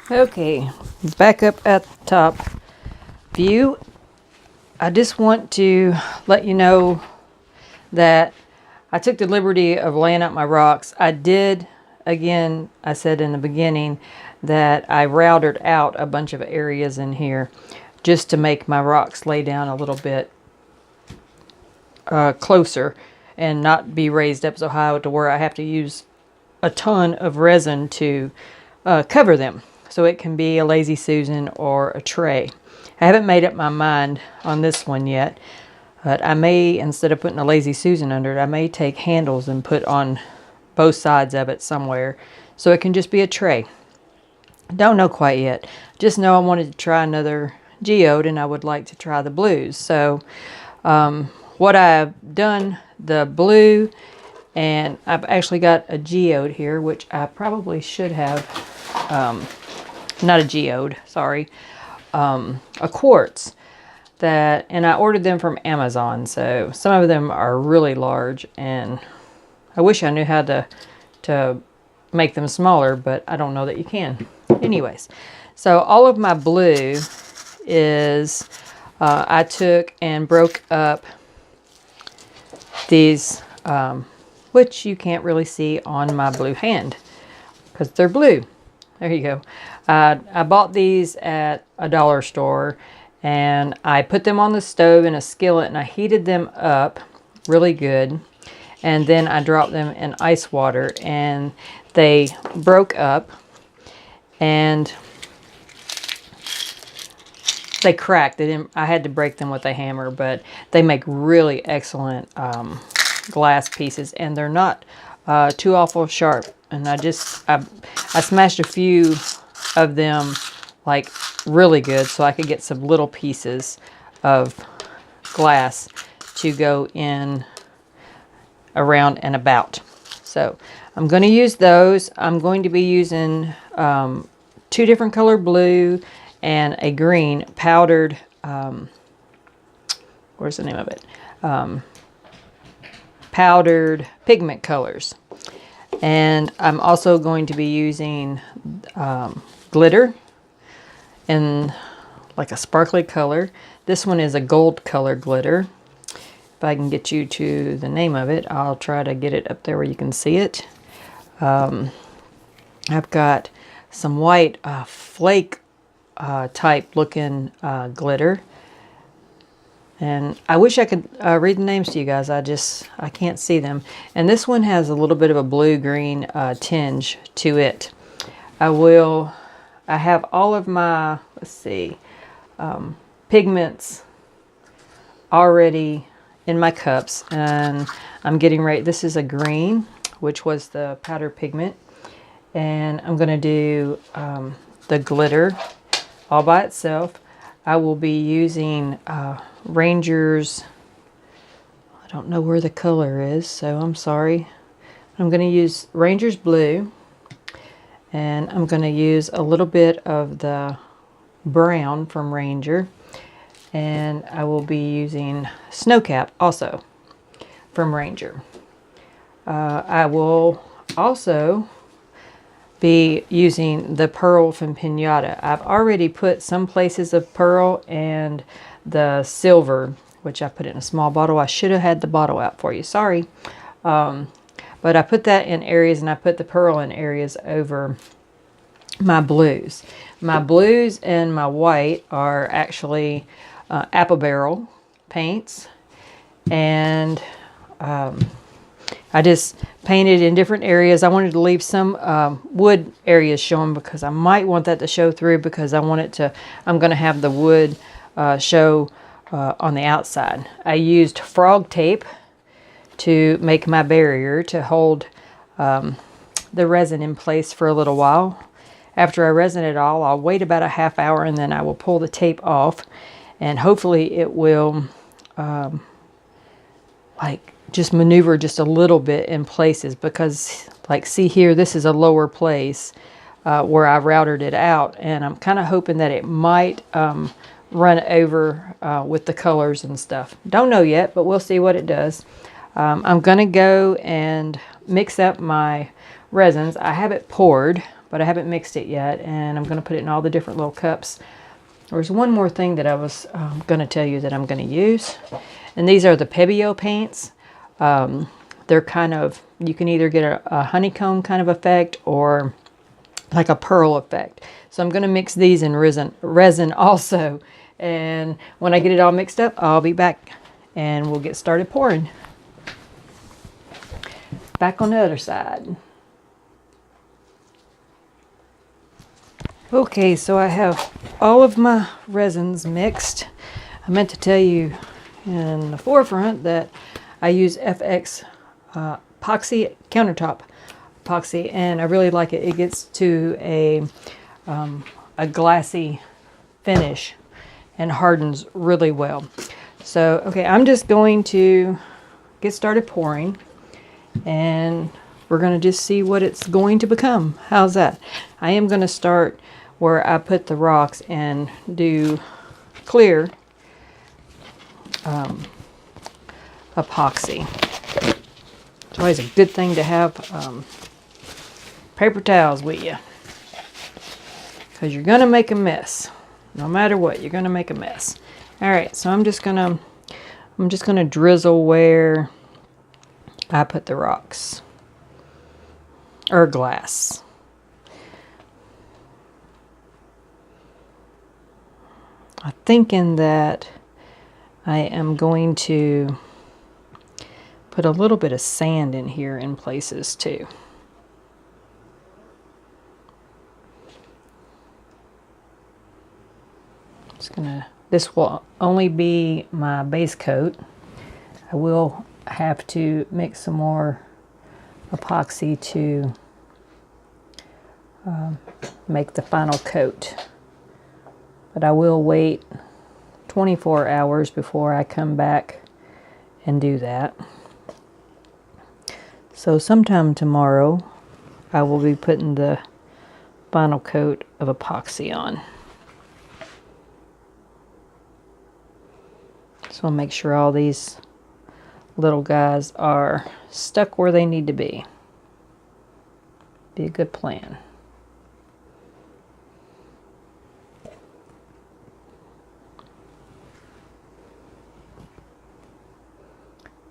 Okay, back up at the top view. I just want to let you know that I took the liberty of laying out my rocks. I did, again, I said in the beginning that I routed out a bunch of areas in here just to make my rocks lay down a little bit closer and not be raised up so high to where I have to use a ton of resin to cover them. So it can be a lazy Susan or a tray. I haven't made up my mind on this one yet, but I may, instead of putting a lazy Susan under it, I may take handles and put on both sides of it somewhere so it can just be a tray. Don't know quite yet. Just know I wanted to try another geode and I would like to try the blues. So what I've done, the blue, and I've actually got a geode here, which I probably should have, not a geode, sorry, a quartz that, and I ordered them from Amazon. So some of them are really large and I wish I knew how to make them smaller, but I don't know that you can. Anyways, so all of my blue is, I took and broke up these, which you can't really see on my blue hand because they're blue. There you go. I bought these at a dollar store and I put them on the stove in a skillet and I heated them up really good. And then I dropped them in ice water and they broke up and they cracked. They didn't, I had to break them with a hammer, but they make really excellent glass pieces and they're not too awful sharp. And I smashed a few of them like really good so I could get some little pieces of glass to go in around and about. So I'm going to use those. I'm going to be using 2 different color blue and a green powdered, where's the name of it? Powdered pigment colors. And I'm also going to be using glitter in like a sparkly color. This one is a gold color glitter. If I can get you to the name of it, I'll try to get it up there where you can see it. I've got some white flake type looking glitter. And I wish I could read the names to you guys. I can't see them. And this one has a little bit of a blue-green tinge to it. I have all of my, let's see, pigments already in my cups. And I'm getting ready. This is a green, which was the powder pigment. And I'm going to do the glitter all by itself. I will be using Ranger's, I don't know where the color is, so I'm sorry. I'm going to use Ranger's blue, and I'm going to use a little bit of the brown from Ranger, and I will be using Snowcap also from Ranger. I will also be using the pearl from Pinata. I've already put some places of pearl and the silver, which I put in a small bottle. I should have had the bottle out for you, sorry. But I put that in areas and I put the pearl in areas over my blues. My blues and my white are actually apple barrel paints, and I just painted in different areas. I wanted to leave some wood areas showing because I might want that to show through because I want it to, I'm going to have the wood show on the outside. I used frog tape to make my barrier to hold the resin in place for a little while. After I resin it all, I'll wait about a half hour and then I will pull the tape off, and hopefully it will like just maneuver just a little bit in places, because like see here, this is a lower place where I routed it out, and I'm kind of hoping that it might run over with the colors and stuff. Don't know yet, but we'll see what it does. I'm gonna go and mix up my resins. I have it poured, but I haven't mixed it yet, and I'm going to put it in all the different little cups. There's one more thing that I was going to tell you that I'm going to use, and these are the patio paints. They're kind of, you can either get a honeycomb kind of effect or like a pearl effect. So I'm going to mix these in resin also, and when I get it all mixed up, I'll be back and we'll get started pouring. Back on the other side. Okay, so I have all of my resins mixed. I meant to tell you in the forefront that I use FX epoxy, countertop epoxy, and I really like it. It gets to a glassy finish and hardens really well. So, okay, I'm just going to get started pouring, and we're going to just see what it's going to become. How's that? I am going to start where I put the rocks and do clear epoxy. It's always a good thing to have paper towels with you, because you're going to make a mess. No matter what, you're going to make a mess. All right, so I'm just going to drizzle where I put the rocks or glass. I'm thinking that I am going to put a little bit of sand in here in places too. This will only be my base coat. I will have to mix some more epoxy to make the final coat. But I will wait 24 hours before I come back and do that. So sometime tomorrow I will be putting the final coat of epoxy on. So I'll make sure all these little guys are stuck where they need to be. Be a good plan.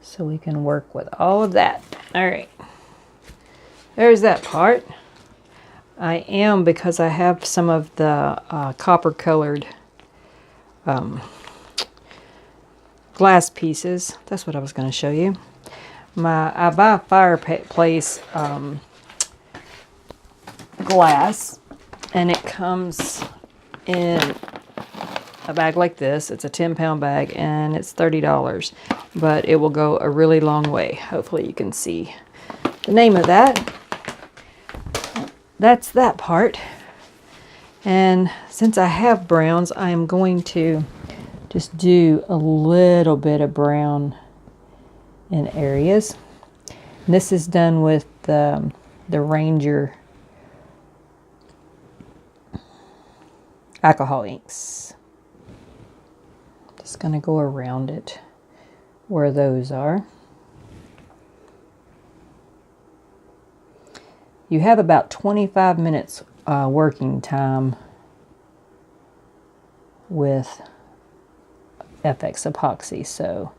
So we can work with all of that. All right. There's that part. I am, because I have some of the copper colored glass pieces. That's what I was going to show you. I buy fireplace glass, and it comes in a bag like this. It's a 10-pound bag, and it's $30, but it will go a really long way. Hopefully you can see the name of that. That's that part. And since I have browns, I am going to just do a little bit of brown in areas. And this is done with the Ranger alcohol inks. Just going to go around it where those are. You have about 25 minutes working time with FX epoxy, so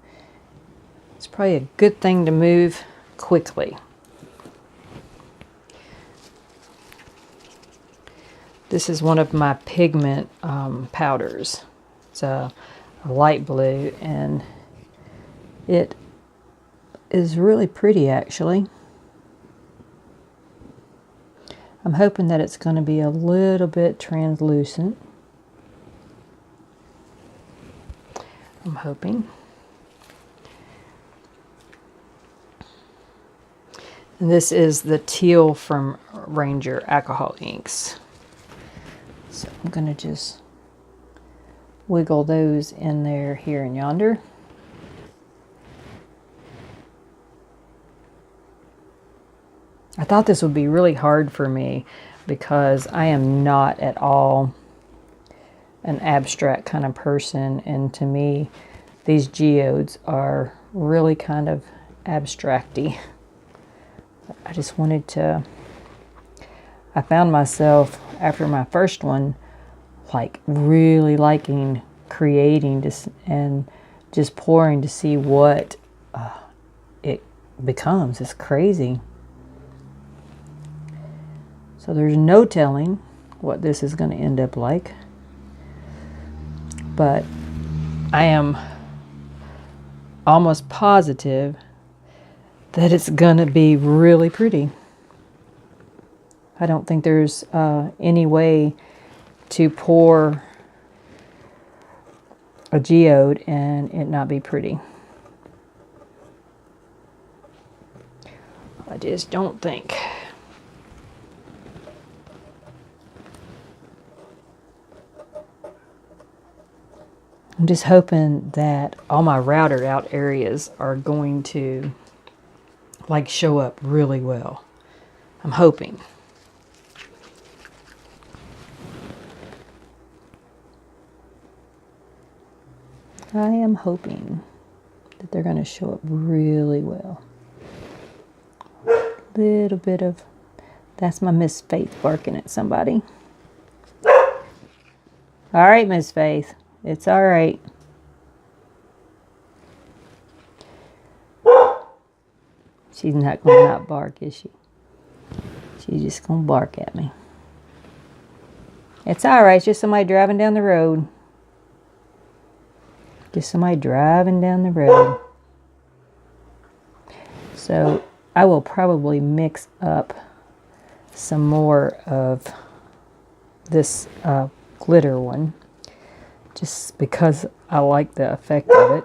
it's probably a good thing to move quickly. This is one of my pigment powders. It's a light blue, and it is really pretty actually. I'm hoping that it's going to be a little bit translucent. I'm hoping. And this is the teal from Ranger alcohol inks. So I'm going to just wiggle those in there, here and yonder. I thought this would be really hard for me because I am not at all an abstract kind of person, and to me these geodes are really kind of abstracty. I just wanted to, I found myself after my first one, like really liking creating this and just pouring to see what it becomes. It's crazy. So there's no telling what this is going to end up like. But I am almost positive that it's going to be really pretty. I don't think there's any way to pour a geode and it not be pretty. I just don't think. I'm just hoping that all my routed out areas are going to like show up really well. I'm hoping. I am hoping that they're going to show up really well. Little bit of, that's my Miss Faith barking at somebody. All right, Miss Faith. It's all right. She's not going to not bark, is she? She's just going to bark at me. It's all right. It's just somebody driving down the road. Just somebody driving down the road. So I will probably mix up some more of this glitter one, just because I like the effect of it.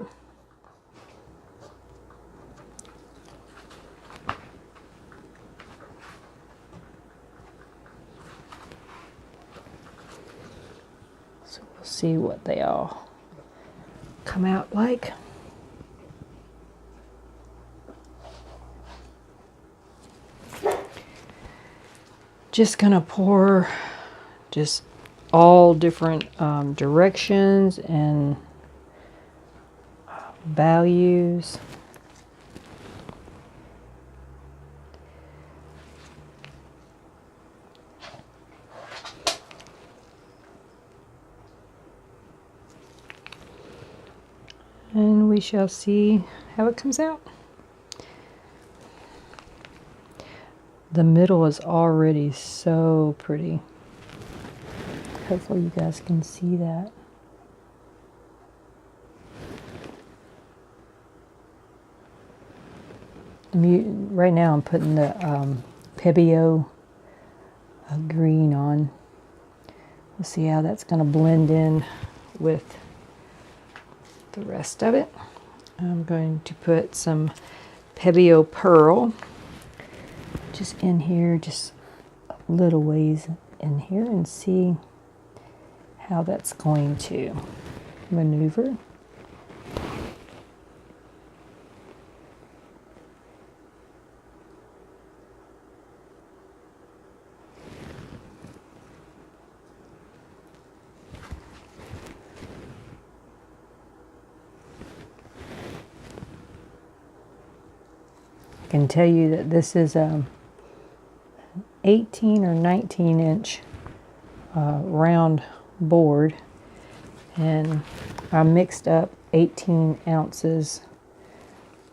So we'll see what they all come out like. Just gonna pour just all different directions and values. And we shall see how it comes out. The middle is already so pretty. Hopefully you guys can see that. Right now I'm putting the patio green on. We'll see how that's going to blend in with the rest of it. I'm going to put some patio pearl just in here, just a little ways in here, and see how that's going to maneuver. I can tell you that this is 18 or 19 inch round board, and I mixed up 18 ounces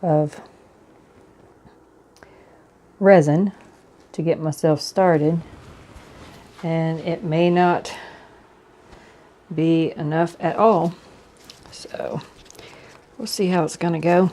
of resin to get myself started, and it may not be enough at all, so we'll see how it's gonna go.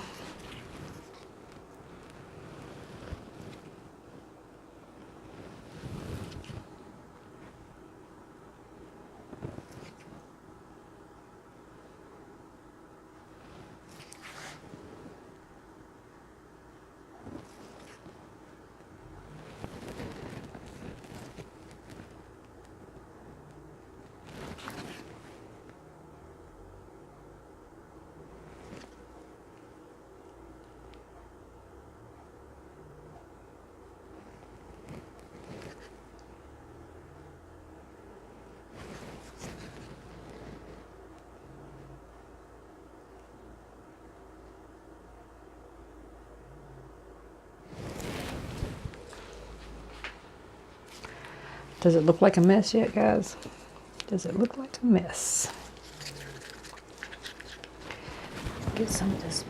Does it look like a mess yet, guys? Does it look like a mess? Get some of this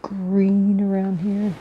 green around here.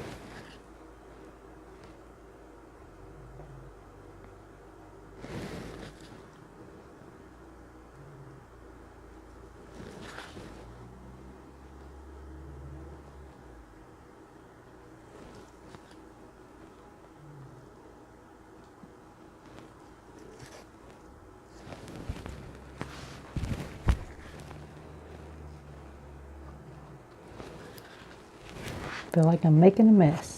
Feel like I'm making a mess.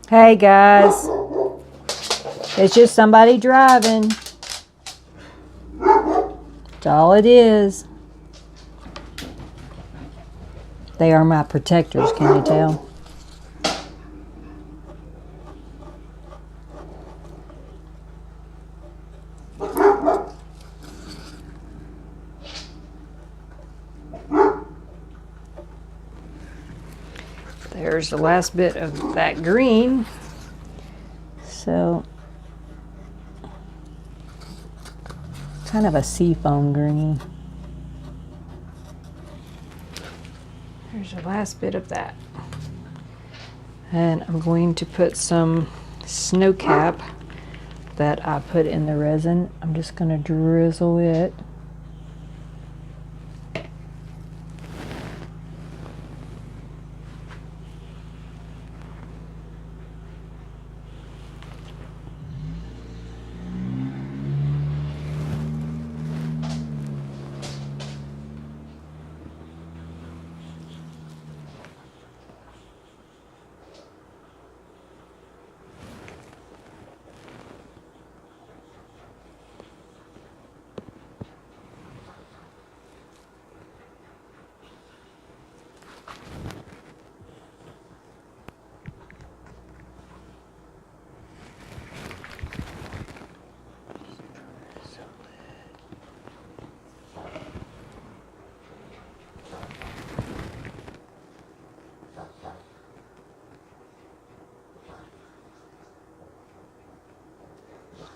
Hey guys, it's just somebody driving. That's all it is. They are my protectors, can you tell? There's the last bit of that green. So, kind of a seafoam green. There's the last bit of that. And I'm going to put some snow cap that I put in the resin. I'm just going to drizzle it.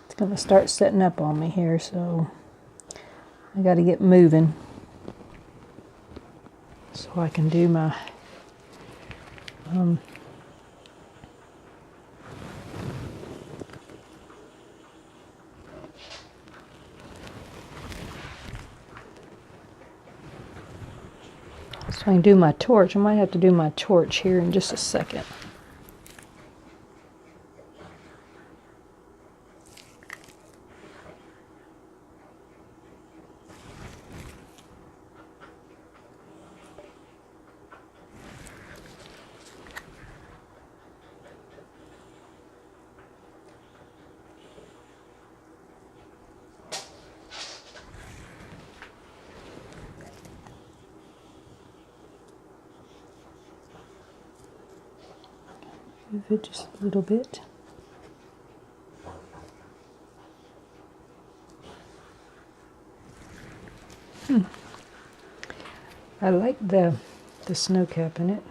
It's going to start setting up on me here, so I got to get moving so I can do my so I can do my torch. I might have to do my torch here in just a second. Move it just a little bit. I like the snow cap in it.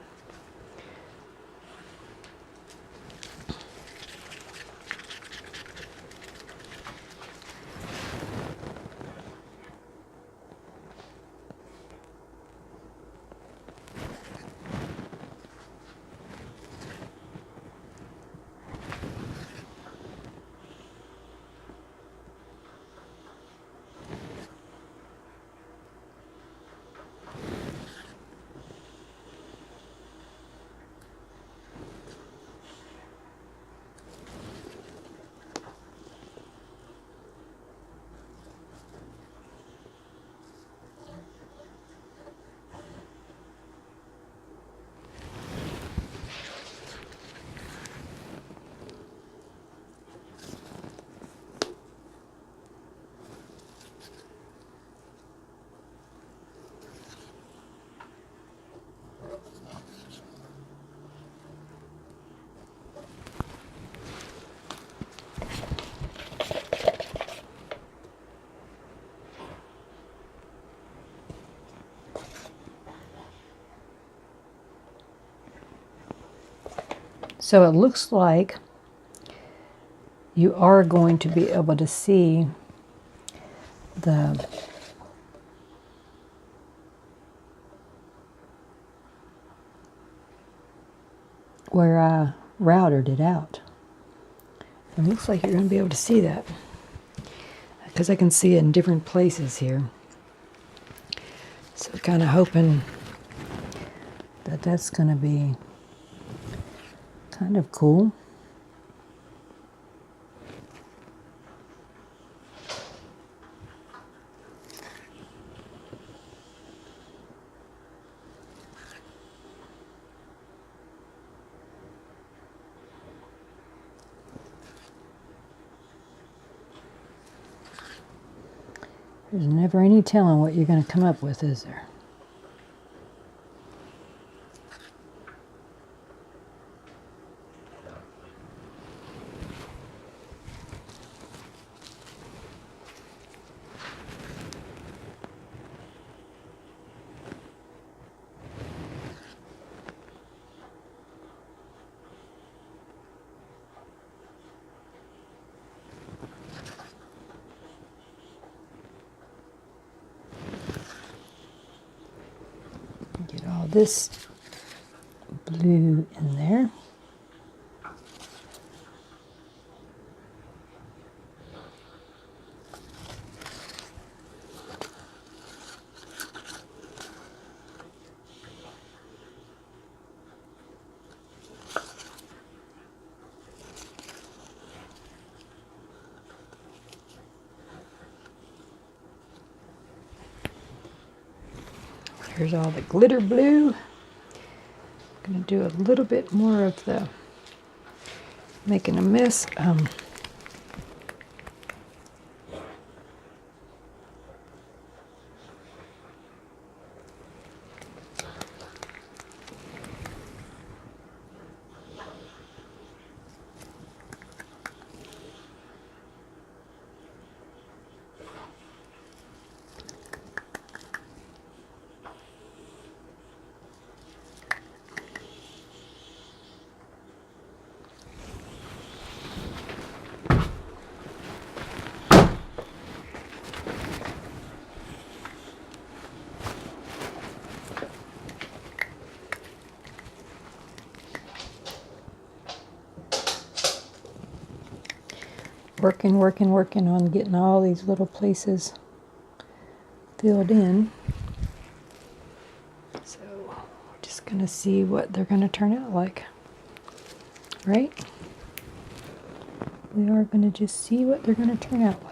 So it looks like you are going to be able to see the where I routed it out. It looks like you're going to be able to see that because I can see it in different places here. So kind of hoping that that's going to be kind of cool. There's never any telling what you're going to come up with, is there? Get all this blue in there. Here's all the glitter blue. I'm going to do a little bit more of the making a mess. Working on getting all these little places filled in. So we're just going to see what they're going to turn out like. Right? We are going to just see what they're going to turn out like.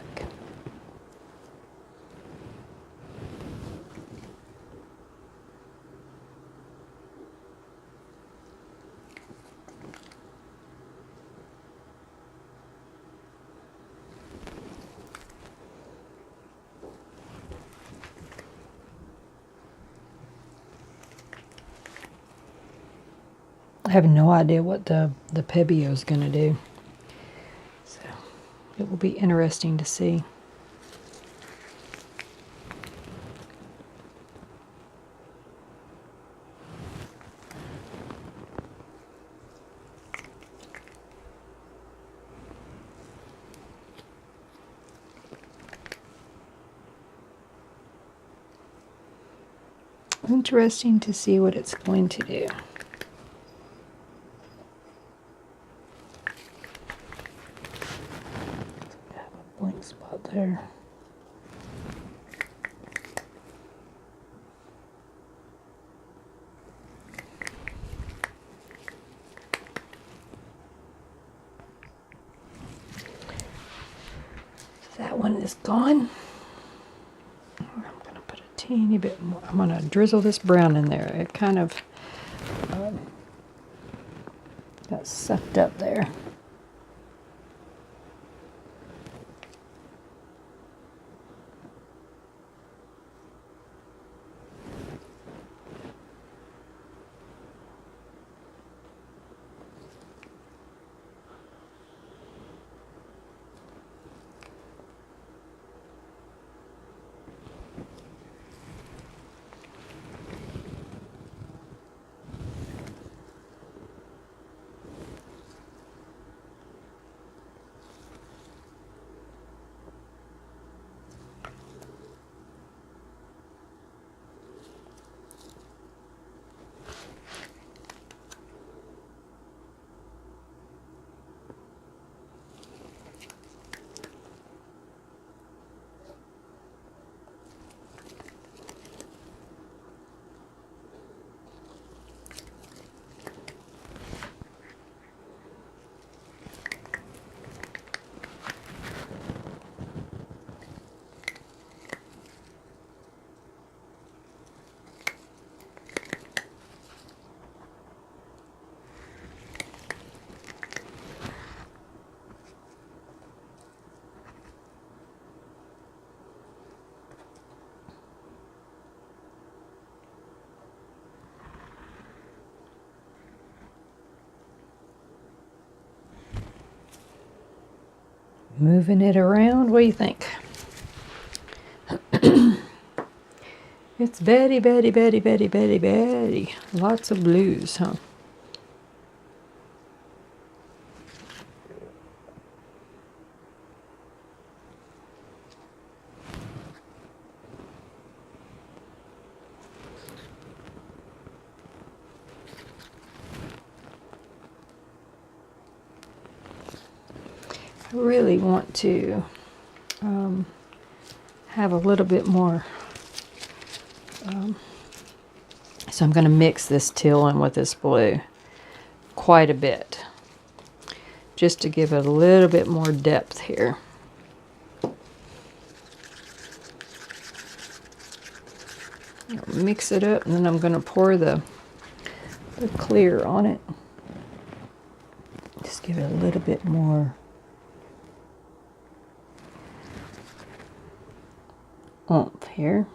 I have no idea what the patio is going to do. So it will be interesting to see. Interesting to see what it's going to do. Blank spot there. So that one is gone. I'm going to put a teeny bit more. I'm going to drizzle this brown in there. It kind of got sucked up there. moving it around. What do you think? It's very, very, very, very, very, very lots of blues, huh? I really want to have a little bit more. So I'm going to mix this teal in with this blue quite a bit, just to give it a little bit more depth here. I'll mix it up, and then I'm going to pour the clear on it. Just give it a little bit more oomph here.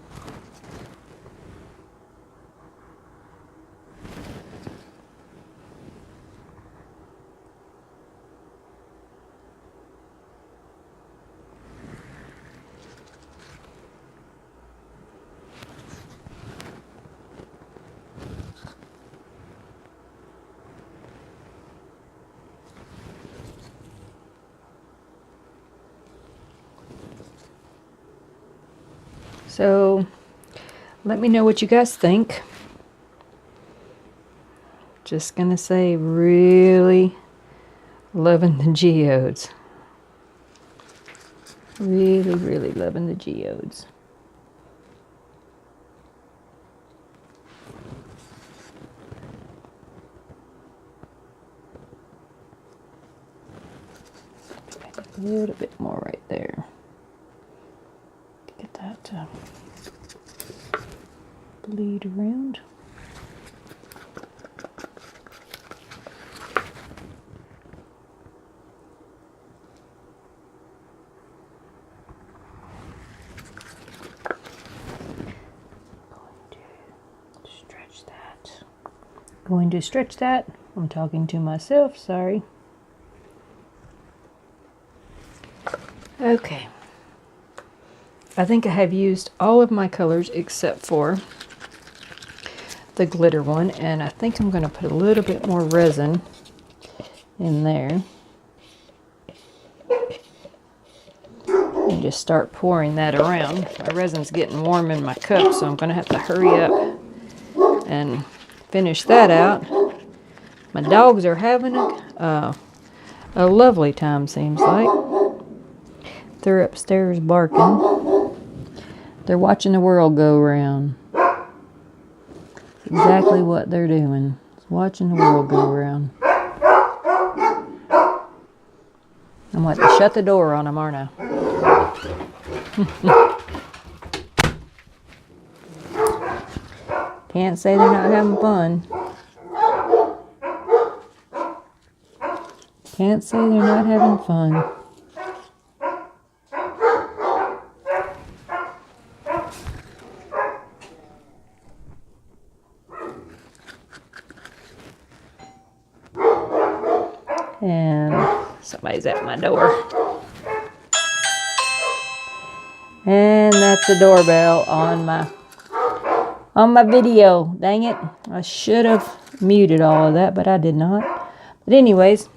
So let me know what you guys think. Just gonna say, really loving the geodes. Really, really loving the geodes. A little bit more right there. Get that to bleed around. Going to stretch that. I'm talking to myself, sorry. Okay. I think I have used all of my colors except for the glitter one, and I think I'm going to put a little bit more resin in there. And just start pouring that around. My resin's getting warm in my cup, so I'm going to have to hurry up and finish that out. My dogs are having a lovely time, seems like. They're upstairs barking. They're watching the world go around. Exactly what they're doing. Watching the world go around. I'm going to have to shut the door on them, aren't I? Can't say they're not having fun. Can't say they're not having fun. And somebody's at my door. And that's the doorbell on my video. Dang it. I should have muted all of that, but I did not. But anyways,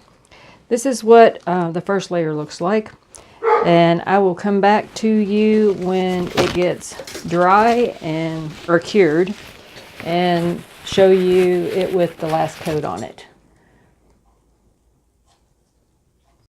this is what the first layer looks like. And I will come back to you when it gets dry or cured, and show you it with the last coat on it.